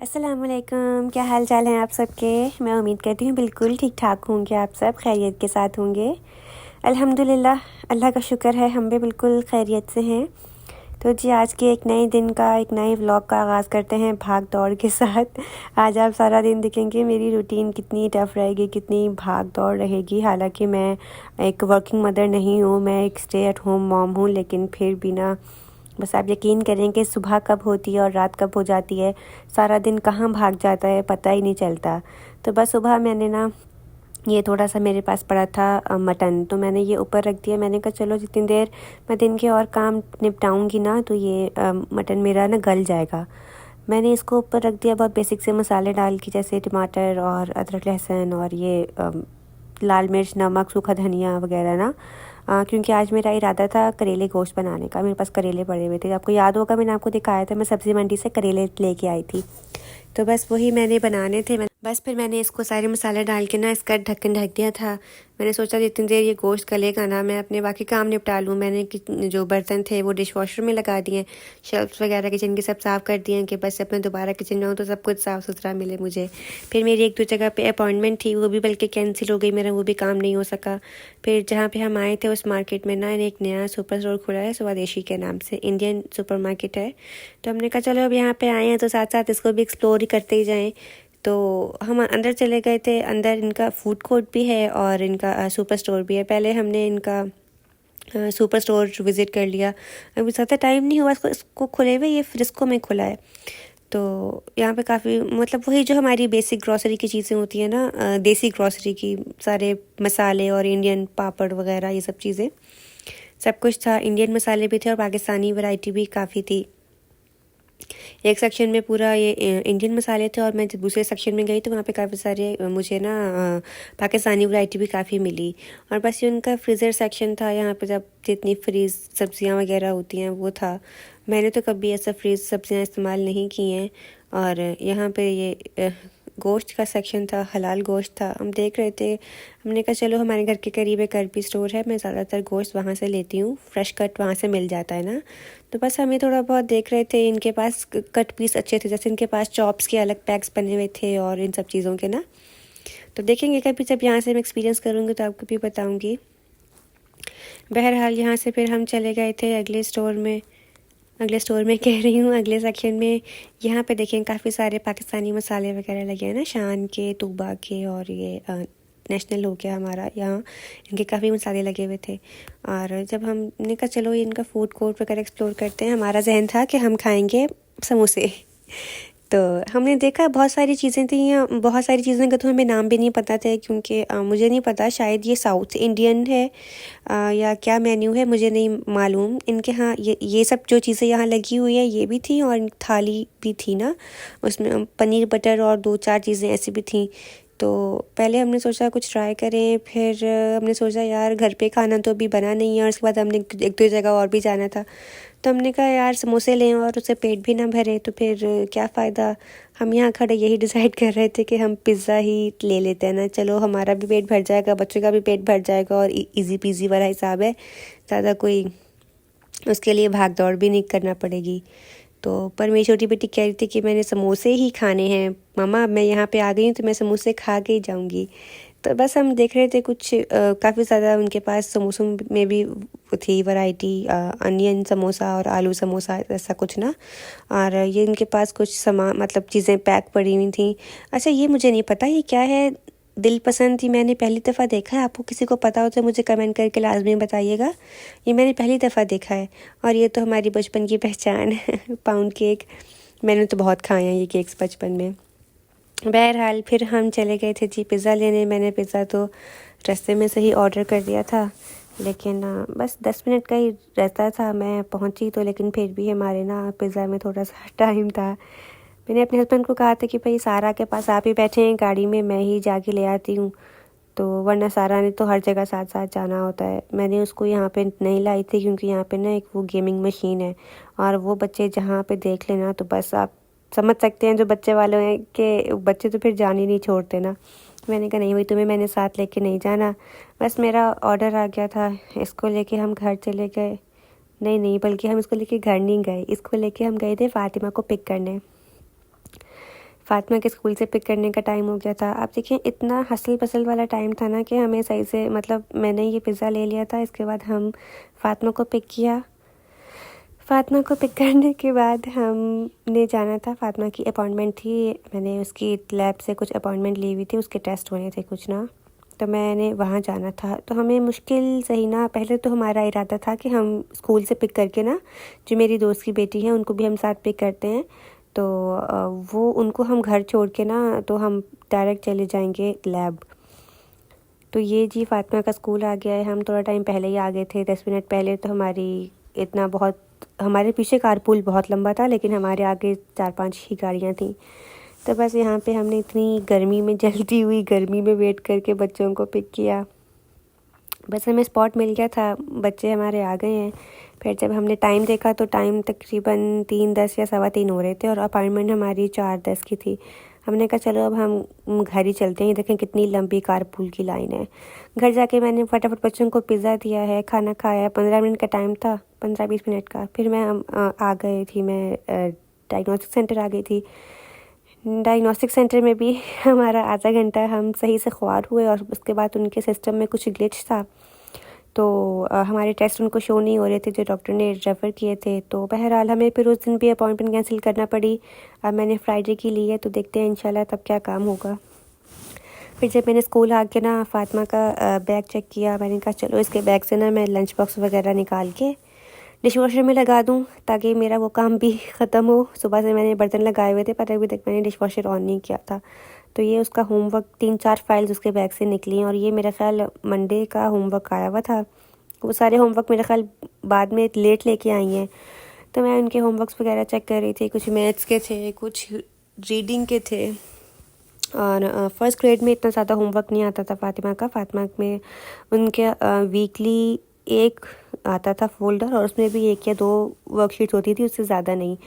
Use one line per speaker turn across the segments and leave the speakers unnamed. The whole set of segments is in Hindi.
अस्सलामुअलैकुम, क्या हाल चाल हैं आप सबके। मैं उम्मीद करती हूँ बिल्कुल ठीक ठाक होंगे, आप सब खैरियत के साथ होंगे। अल्हम्दुलिल्लाह, अल्लाह का शुक्र है, हम भी बिल्कुल खैरियत से हैं। तो जी आज के एक नए दिन का, एक नए व्लॉग का आगाज़ करते हैं भाग दौड़ के साथ। आज आप सारा दिन देखेंगे मेरी रूटीन कितनी टफ़ रहेगी, कितनी भाग दौड़ रहेगी। हालांकि मैं एक वर्किंग मदर नहीं हूँ, मैं एक स्टे एट होम मॉम हूँ, लेकिन फिर भी ना, बस आप यकीन करें कि सुबह कब होती है और रात कब हो जाती है, सारा दिन कहाँ भाग जाता है पता ही नहीं चलता। तो बस सुबह मैंने ना, ये थोड़ा सा मेरे पास पड़ा था मटन, तो मैंने ये ऊपर रख दिया। मैंने कहा चलो जितनी देर मैं दिन के और काम निपटाऊंगी ना, तो ये मटन मेरा ना गल जाएगा। मैंने इसको ऊपर रख दिया, बहुत बेसिक से मसाले डाल के, जैसे टमाटर और अदरक लहसुन और ये लाल मिर्च, नमक, सूखा धनिया वगैरह ना। क्योंकि आज मेरा इरादा था करेले गोश्त बनाने का। मेरे पास करेले पड़े हुए थे, आपको याद होगा मैंने आपको दिखाया था, मैं सब्ज़ी मंडी से करेले लेके आई थी। तो बस वही मैंने बनाने थे। बस फिर मैंने इसको सारे मसाले डाल के ना इसका ढक्कन ढक दिया था। मैंने सोचा जितनी देर ये गोश्त गलेगा ना, मैं अपने बाकी काम निपटा लूँ। मैंने जो बर्तन थे वो डिश वॉशर में लगा दिए, शेल्फ्स वगैरह किचन की सब साफ़ कर दिए कि बस अपने दोबारा किचन में हूँ तो सब कुछ साफ़ सुथरा मिले मुझे। फिर मेरी एक दो जगह पे अपॉइंटमेंट थी, वो भी बल्कि कैंसिल हो गई, मेरा वो भी काम नहीं हो सका। फिर जहाँ पे हम आए थे उस मार्केट में ना एक नया सुपर स्टोर खुला है, स्वदेशी के नाम से, इंडियन सुपर मार्केट है। तो हमने कहा चलो अब यहाँ पे आए हैं तो साथ साथ इसको भी एक्सप्लोर ही करते ही जाएँ। तो हम अंदर चले गए थे। अंदर इनका फूड कोर्ट भी है और इनका सुपर स्टोर भी है। पहले हमने इनका सुपर स्टोर विज़िट कर लिया। अभी ज़्यादा टाइम नहीं हुआ इसको खुले हुए, ये फ्रिस्को में खुला है। तो यहाँ पे काफ़ी मतलब वही जो हमारी बेसिक ग्रॉसरी की चीज़ें होती हैं ना, देसी ग्रॉसरी की, सारे मसाले और इंडियन पापड़ वगैरह ये सब चीज़ें, सब कुछ था। इंडियन मसाले भी थे और पाकिस्तानी वैरायटी भी काफ़ी थी। एक सेक्शन में पूरा ये इंडियन मसाले थे और मैं जब दूसरे सेक्शन में गई तो वहाँ पे काफ़ी सारे मुझे ना पाकिस्तानी वैरायटी भी काफ़ी मिली। और बस ये उनका फ्रीज़र सेक्शन था, यहाँ पे जब जितनी फ्रीज़ सब्जियाँ वगैरह होती हैं वो था। मैंने तो कभी ऐसा फ्रीज़ सब्जियाँ इस्तेमाल नहीं की हैं। और यहाँ पे ये गोश्त का सेक्शन था, हलाल गोश्त था। हम देख रहे थे, हमने कहा चलो हमारे घर के करीब एक अरबी स्टोर है, मैं ज़्यादातर गोश्त वहाँ से लेती हूँ, फ्रेश कट वहाँ से मिल जाता है ना। तो बस हमें थोड़ा बहुत देख रहे थे, इनके पास कट पीस अच्छे थे, जैसे इनके पास चॉप्स के अलग पैक्स बने हुए थे और इन सब चीज़ों के ना। तो देखेंगे कभी जब यहाँ से मैं एक्सपीरियंस करूँगी तो आपको भी बताऊँगी। बहरहाल यहाँ से फिर हम चले गए थे अगले स्टोर में, कह रही हूँ अगले सेक्शन में। यहाँ पे देखें काफ़ी सारे पाकिस्तानी मसाले वगैरह लगे हैं ना, शान के, तूबा के, और ये नेशनल हो गया हमारा, यहाँ इनके काफ़ी मसाले लगे हुए थे। और जब हमने कहा चलो इनका फूड कोर्ट वगैरह एक्सप्लोर करते हैं, हमारा जहन था कि हम खाएंगे समोसे। तो हमने देखा बहुत सारी चीज़ें थी यहाँ, बहुत सारी चीज़ों का तो हमें नाम भी नहीं पता था, क्योंकि मुझे नहीं पता, शायद ये साउथ इंडियन है या क्या मेन्यू है मुझे नहीं मालूम। इनके यहाँ ये सब जो चीज़ें यहाँ लगी हुई है ये भी थी, और थाली भी थी ना, उसमें पनीर बटर और दो चार चीज़ें ऐसी भी थी। तो पहले हमने सोचा कुछ ट्राई करें, फिर हमने सोचा यार घर पे खाना तो अभी बना नहीं है, और उसके बाद हमने एक दो जगह और भी जाना था। तो हमने कहा यार समोसे लें और उससे पेट भी ना भरे तो फिर क्या फ़ायदा। हम यहाँ खड़े यही डिसाइड कर रहे थे कि हम पिज़्ज़ा ही ले लेते हैं ना, चलो हमारा भी पेट भर जाएगा, बच्चों का भी पेट भर जाएगा, और इजी पीजी वाला हिसाब है, ज़्यादा कोई उसके लिए भाग दौड़ भी नहीं करना पड़ेगी। तो पर मेरी छोटी बेटी कह रही थी कि मैंने समोसे ही खाने हैं मम्मा, मैं यहाँ पे आ गई हूँ तो मैं समोसे खा के ही जाऊँगी। तो बस हम देख रहे थे कुछ काफ़ी ज़्यादा उनके पास समोसों में भी थी वैरायटी, अनियन समोसा और आलू समोसा ऐसा कुछ ना। और ये इनके पास कुछ सामान मतलब चीज़ें पैक पड़ी हुई थी। अच्छा ये मुझे नहीं पता ये क्या है, दिल पसंद थी, मैंने पहली दफ़ा देखा है। आपको किसी को पता हो तो मुझे कमेंट करके लाजमी बताइएगा, ये मैंने पहली दफ़ा देखा है। और ये तो हमारी बचपन की पहचान है पाउंड केक, मैंने तो बहुत खाए हैं ये केक्स बचपन में। बहरहाल फिर हम चले गए थे जी पिज़्ज़ा लेने। मैंने पिज़्ज़ा तो रास्ते में से ही ऑर्डर कर दिया था, लेकिन बस 10 मिनट का ही रहता था, मैं पहुंची तो, लेकिन फिर भी हमारे ना पिज़्ज़ा में थोड़ा सा टाइम था। मैंने अपने हस्बैंड को कहा था कि भाई सारा के पास आप ही बैठे हैं गाड़ी में, मैं ही जाके ले आती हूँ, तो वरना सारा ने तो हर जगह साथ साथ जाना होता है। मैंने उसको यहाँ पे नहीं लाई थी क्योंकि यहाँ पे ना एक वो गेमिंग मशीन है, और वो बच्चे जहाँ पे देख लेना तो बस आप समझ सकते हैं जो बच्चे वाले हैं कि बच्चे तो फिर जान ही नहीं छोड़ते ना। मैंने कहा नहीं भाई तुम्हें मैंने साथ लेके नहीं जाना। बस मेरा ऑर्डर आ गया था, इसको लेके हम घर चले गए। नहीं बल्कि हम इसको लेके घर नहीं गए, इसको लेके हम गए थे फ़ातिमा को पिक करने। फ़ातिमा के स्कूल से पिक करने का टाइम हो गया था। आप देखिए इतना हसल पसल वाला टाइम था ना कि हमें सही से मतलब मैंने ये पिज़्ज़ा ले लिया था। इसके बाद हम फ़ातिमा को पिक किया। फ़ातिमा को पिक करने के बाद हमने जाना था, फ़ातिमा की अपॉइंटमेंट थी, मैंने उसकी लैब से कुछ अपॉइंटमेंट ली हुई थी, उसके टेस्ट होने थे कुछ ना, तो मैंने वहाँ जाना था। तो हमें मुश्किल सही ना, पहले तो हमारा इरादा था कि हम स्कूल से पिक करके ना, जो मेरी दोस्त की बेटी है उनको भी हम साथ पिक करते हैं, तो वो उनको हम घर छोड़ के ना तो हम डायरेक्ट चले जाएंगे लैब। तो ये जी फ़ातिमा का स्कूल आ गया है। हम थोड़ा टाइम पहले ही आ गए थे, 10 मिनट पहले। तो हमारे पीछे कारपूल बहुत लंबा था, लेकिन हमारे आगे 4-5 ही गाड़ियाँ थीं। तो बस यहाँ पे हमने इतनी गर्मी में, जलती हुई गर्मी में वेट करके बच्चों को पिक किया। बस हमें स्पॉट मिल गया था, बच्चे हमारे आ गए हैं। फिर जब हमने टाइम देखा तो टाइम तकरीबन 3:10 या 3:15 हो रहे थे और अपॉइंटमेंट हमारी 4:10 की थी। हमने कहा चलो अब हम घर ही चलते हैं, देखें कितनी लंबी कारपूल की लाइन है। घर जाके मैंने फटाफट बच्चों को पिज़्ज़ा दिया है, खाना खाया। 15 मिनट का टाइम था, 15-20 मिनट का। फिर मैं आ गई थी, मैं डायग्नोस्टिक सेंटर आ गई थी। डायग्नोस्टिक सेंटर में भी हमारा आधा घंटा हम सही से ख्वार हुए और उसके बाद उनके सिस्टम में कुछ ग्लिच था, तो हमारे टेस्ट उनको शो नहीं हो रहे थे जो डॉक्टर ने रेफ़र किए थे। तो बहरहाल हमें फिर उस दिन भी अपॉइंटमेंट कैंसिल करना पड़ी। अब मैंने फ्राइडे की ली है, तो देखते हैं इंशाल्लाह तब क्या काम होगा। फिर जब मैंने स्कूल आके ना फ़ातिमा का बैग चेक किया, मैंने कहा चलो इसके बैग से ना मैं लंच बॉक्स वगैरह निकाल के डिश वॉशर में लगा दूं, ताकि मेरा वो काम भी ख़त्म हो। सुबह से मैंने बर्तन लगाए हुए थे, पर अभी तक मैंने डिश वॉशर ऑन नहीं किया था। तो ये उसका होमवर्क, 3-4 फाइल्स उसके बैग से निकली, और ये मेरा ख्याल मंडे का होमवर्क आया हुआ था। वो सारे होमवर्क मेरा ख्याल बाद में लेट लेके आई हैं। तो मैं उनके होमवर्क्स वगैरह चेक कर रही थी। कुछ मैथ्स के थे, कुछ रीडिंग के थे। और फर्स्ट ग्रेड में इतना ज़्यादा होमवर्क नहीं आता था फ़ातिमा का। फ़ातिमा में उनके वीकली एक आता था फ़ोल्डर, और उसमें भी 1 या 2 वर्कशीट्स होती थी, उससे ज़्यादा नहीं।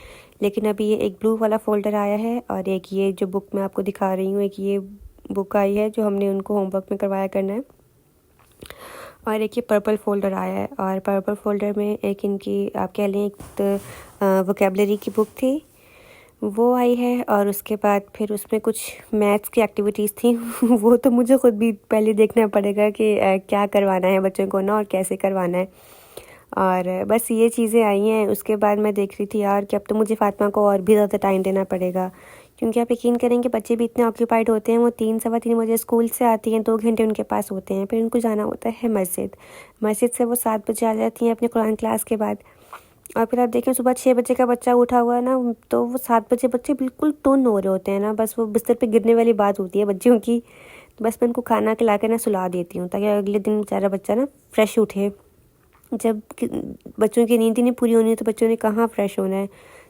लेकिन अभी ये एक ब्लू वाला फ़ोल्डर आया है, और एक ये जो बुक मैं आपको दिखा रही हूँ, एक ये बुक आई है जो हमने उनको होमवर्क में करवाया करना है, और एक ये पर्पल फ़ोल्डर आया है। और पर्पल फ़ोल्डर में एक इनकी आप कह लें एक वोकेबलरी की बुक थी, वो आई है। और उसके बाद फिर उसमें कुछ मैथ्स की एक्टिविटीज़ थी वो तो मुझे ख़ुद भी पहले देखना पड़ेगा कि क्या करवाना है बच्चों को ना, और कैसे करवाना है। और बस ये चीज़ें आई हैं। उसके बाद मैं देख रही थी यार कि अब तो मुझे फ़ातिमा को और भी ज़्यादा टाइम देना पड़ेगा, क्योंकि आप यकीन करेंगे बच्चे भी इतने ऑक्यूपाइड होते हैं। वो 3-3:15 बजे स्कूल से आती हैं, 2 घंटे उनके पास होते हैं, फिर उनको जाना होता है मस्जिद से वो 7 बजे आ जाती हैं अपने कुरान क्लास के बाद। और फिर आप देखें सुबह 6 बजे का बच्चा उठा हुआ है ना, तो वो 7 बजे बच्चे बिल्कुल टुन हो रहे होते हैं ना, बस वो बिस्तर पे गिरने वाली बात होती है बच्चों की। तो बस मैं उनको खाना खिला के ना सुला देती हूँ, ताकि अगले दिन बेचारा बच्चा ना फ्रेश उठे। जब बच्चों की नींद ही नहीं पूरी होनी है तो बच्चों ने कहाँ फ्रेश होना है।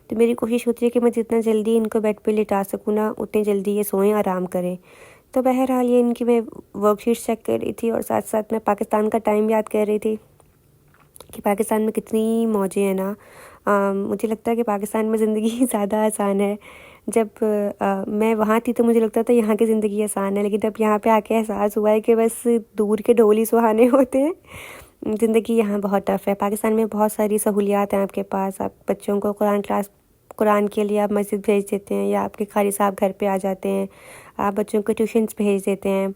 तो मेरी कोशिश होती है कि मैं जितना जल्दी इनको बेड पे लिटा सकूँ ना, उतनी जल्दी ये सोएं, आराम करें। तो बहरहाल ये इनकी मैं वर्कशीट्स चेक कर रही थी, और साथ साथ मैं पाकिस्तान का टाइम याद कर रही थी कि पाकिस्तान में कितनी मौजें हैं ना। मुझे लगता है कि पाकिस्तान में ज़िंदगी ज़्यादा आसान है। जब मैं वहाँ थी तो मुझे लगता था यहाँ की ज़िंदगी आसान है, लेकिन अब यहाँ पे आके एहसास हुआ है कि बस दूर के ढोल ही सुहाने होते हैं। ज़िंदगी यहाँ बहुत टफ़ है। पाकिस्तान में बहुत सारी सहूलियात हैं आपके पास। आप बच्चों को कुरान के लिए आप मस्जिद भेज देते हैं, या आपके क़ारी साहब घर पे आ जाते हैं, आप बच्चों को ट्यूशन्स भेज देते हैं,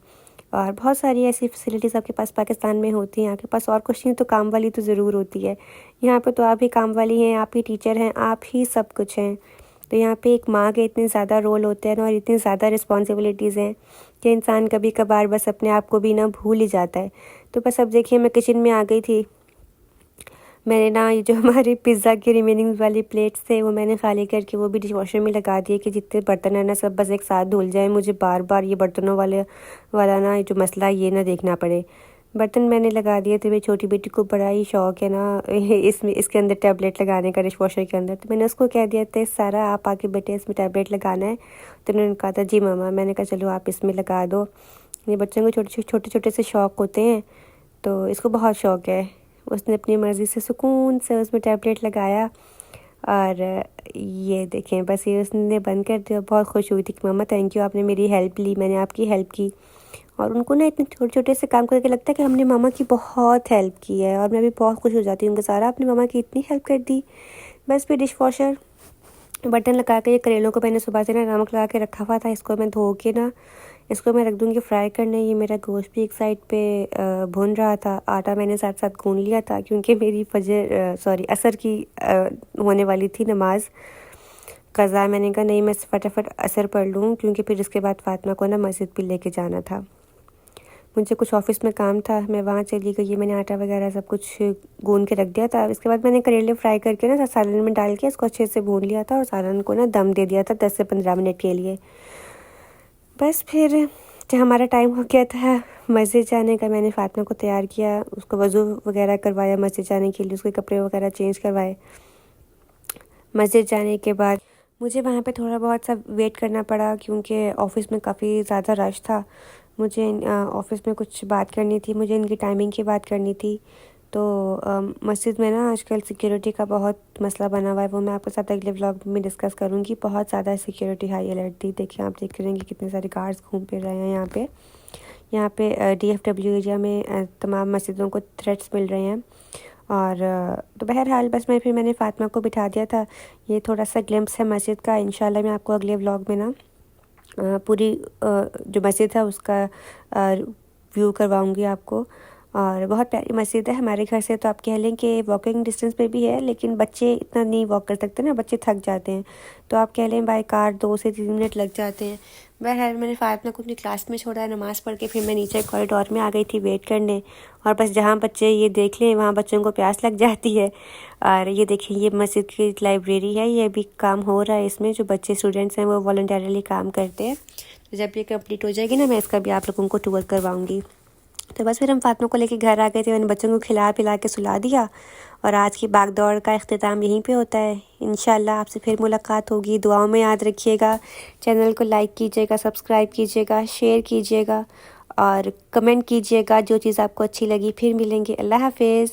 और बहुत सारी ऐसी फैसिलिटीज़ आपके पास पाकिस्तान में होती हैं। आपके पास और कुछ नहीं तो काम वाली तो ज़रूर होती है। यहाँ पे तो आप ही काम वाली हैं, आप ही टीचर हैं, आप ही सब कुछ हैं। तो यहाँ पे एक माँ के इतने ज़्यादा रोल होते हैं और इतनी ज़्यादा रिस्पॉन्सिबिलिटीज़ हैं कि इंसान कभी कभार बस अपने आप को भी ना भूल ही जाता है। तो बस अब देखिए मैं किचन में आ गई थी। मैंने ना ये जो हमारे पिज़्ज़ा के रिमेनिंग वाली प्लेट्स थे वो मैंने खाली करके वो भी डिश वॉशर में लगा दिए कि जितने बर्तन है ना सब बस एक साथ धुल जाए, मुझे बार बार ये बर्तनों वाला ना जो मसला ये ना देखना पड़े। बर्तन मैंने लगा दिए थे। मेरी छोटी बेटी को बड़ा ही शौक़ है ना इसके अंदर टैबलेट लगाने का, डिश वॉशर के अंदर। तो मैंने उसको कह दिया था सारा आप आके बेटे इसमें टैबलेट लगाना है। तो उन्होंने कहा था जी मम्मा। मैंने कहा चलो आप इसमें लगा दो। ये बच्चों को छोटे छोटे से शौक़ होते हैं, तो इसको बहुत शौक़ है। उसने अपनी मर्ज़ी से सुकून से उसमें टैबलेट लगाया, और ये देखें बस ये उसने बंद कर दिया। बहुत खुश हुई थी कि मम्मा थैंक यू, आपने मेरी हेल्प ली, मैंने आपकी हेल्प की। और उनको ना इतने छोटे छोटे से काम करके लगता है कि हमने मामा की बहुत हेल्प की है, और मैं भी बहुत खुश हो जाती हूँ कि सारा आपने मामा की इतनी हेल्प कर दी। बस फिर डिश वॉशर बटन लगा के ये करेलों को मैंने सुबह से ना नमक लगा के रखा हुआ था। इसको मैं धो के ना इसको मैं रख दूँगी फ्राई करने। ये मेरा गोश्त भी एक साइड पे भुन रहा था। आटा मैंने साथ साथ गूँध लिया था क्योंकि मेरी असर की होने वाली थी नमाज कज़ा। मैंने कहा नहीं, मैं फटाफट असर पढ़ लूँ क्योंकि फिर इसके बाद फ़ातिमा को ना मस्जिद भी लेके जाना था। मुझे कुछ ऑफ़िस में काम था, मैं वहाँ चली गई। मैंने आटा वगैरह सब कुछ गूँध के रख दिया था। इसके बाद मैंने करेले फ्राई करके ना सालन में डाल के इसको अच्छे से भून लिया था और सालन को ना दम दे दिया था 10 से 15 मिनट के लिए। बस फिर जब हमारा टाइम हो गया था मस्जिद जाने का, मैंने फ़ातिमा को तैयार किया, उसको वज़ू वगैरह करवाया मस्जिद जाने के लिए, उसके कपड़े वगैरह चेंज करवाए। मस्जिद जाने के बाद मुझे वहाँ पे थोड़ा बहुत सा वेट करना पड़ा क्योंकि ऑफ़िस में काफ़ी ज़्यादा रश था। मुझे ऑफ़िस में कुछ बात करनी थी, मुझे इनकी टाइमिंग की बात करनी थी। तो मस्जिद में ना आजकल सिक्योरिटी का बहुत मसला बना हुआ है, वो मैं आपके साथ अगले व्लॉग में डिस्कस करूँगी। बहुत ज़्यादा सिक्योरिटी हाई अलर्ट थी। देखिए, आप देख रहे हैं कि कितने सारे गार्ड्स घूम फिर रहे हैं यहाँ पे DFW एरिया में तमाम मस्जिदों को थ्रेट्स मिल रहे हैं। और तो बहरहाल बस मैंने फ़ातिमा को बिठा दिया था। ये थोड़ा सा ग्लिम्प्स है मस्जिद का। इंशाल्लाह मैं आपको अगले व्लॉग में ना पूरी जो मस्जिद है उसका व्यू करवाऊंगी आपको। और बहुत प्यारी मस्जिद है। हमारे घर से तो आप कह लें कि वॉकिंग डिस्टेंस पे भी है, लेकिन बच्चे इतना नहीं वॉक कर सकते ना, बच्चे थक जाते हैं। तो आप कह लें बाय कार 2 से 3 मिनट लग जाते हैं। बहरहाल मैंने फ़ातिमा को अपनी क्लास में छोड़ा, नमाज़ पढ़ के फिर मैं नीचे कॉरिडोर में आ गई थी वेट करने। और बस जहाँ बच्चे ये देख लें वहाँ बच्चों को प्यास लग जाती है। और ये देखिए, ये मस्जिद की लाइब्रेरी है, ये भी काम हो रहा है इसमें। जो बच्चे स्टूडेंट्स हैं वो वॉलंटरली काम करते हैं। तो जब ये कंप्लीट हो जाएगी ना, मैं इसका भी आप लोगों को टूर करवाऊँगी। तो बस फिर हम फ़ातिमा को लेके घर आ गए थे। मैंने बच्चों को खिला पिला के सुला दिया और आज की भाग दौड़ का इख्तिताम यहीं पे होता है। इंशाल्लाह आपसे फिर मुलाकात होगी। दुआओं में याद रखिएगा। चैनल को लाइक कीजिएगा, सब्सक्राइब कीजिएगा, शेयर कीजिएगा और कमेंट कीजिएगा जो चीज़ आपको अच्छी लगी। फिर मिलेंगे। अल्लाह हाफिज़।